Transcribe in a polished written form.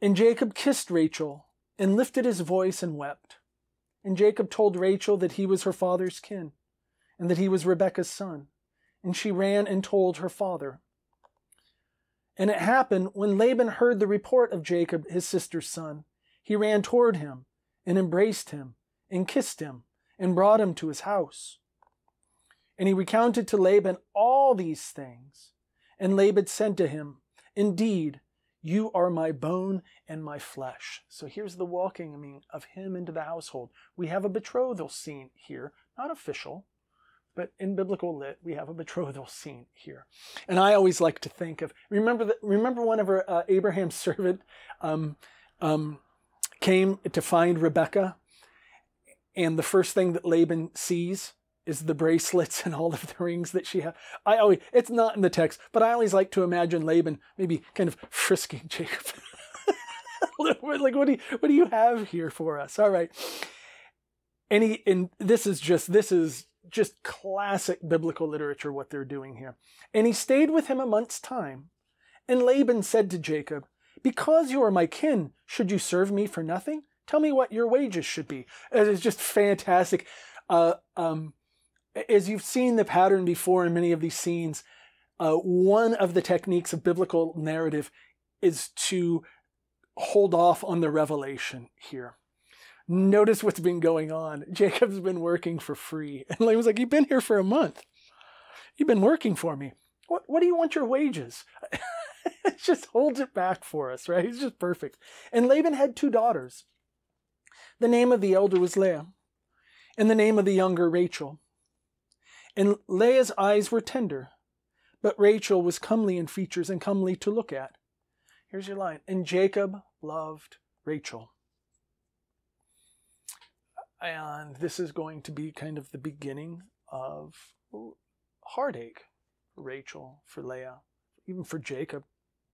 And Jacob kissed Rachel and lifted his voice and wept. And Jacob told Rachel that he was her father's kin and that he was Rebekah's son. And she ran and told her father. And it happened when Laban heard the report of Jacob, his sister's son, he ran toward him and embraced him and kissed him and brought him to his house. And he recounted to Laban all these things. And Laban said to him, "Indeed, you are my bone and my flesh." So here's the welcoming of him into the household. We have a betrothal scene here, not official, but in biblical lit, we have a betrothal scene here. And I always like to think of, remember whenever Abraham's servant came to find Rebekah, and the first thing that Laban sees is the bracelets and all of the rings that she had. It's not in the text, but I always like to imagine Laban maybe kind of frisking Jacob. A little bit like, what do you have here for us? All right. And this is just classic biblical literature, what they're doing here. And he stayed with him a month's time. And Laban said to Jacob, "Because you are my kin, should you serve me for nothing? Tell me what your wages should be." It is just fantastic. As you've seen the pattern before in many of these scenes, one of the techniques of biblical narrative is to hold off on the revelation here. Notice what's been going on. Jacob's been working for free. And Laban's like, "You've been here for a month. You've been working for me. What do you want your wages?" It just holds it back for us, right? It's just perfect. And Laban had 2 daughters. The name of the elder was Leah, and the name of the younger Rachel. And Leah's eyes were tender, but Rachel was comely in features and comely to look at. Here's your line. And Jacob loved Rachel. And this is going to be kind of the beginning of heartache for Rachel, for Leah, even for Jacob.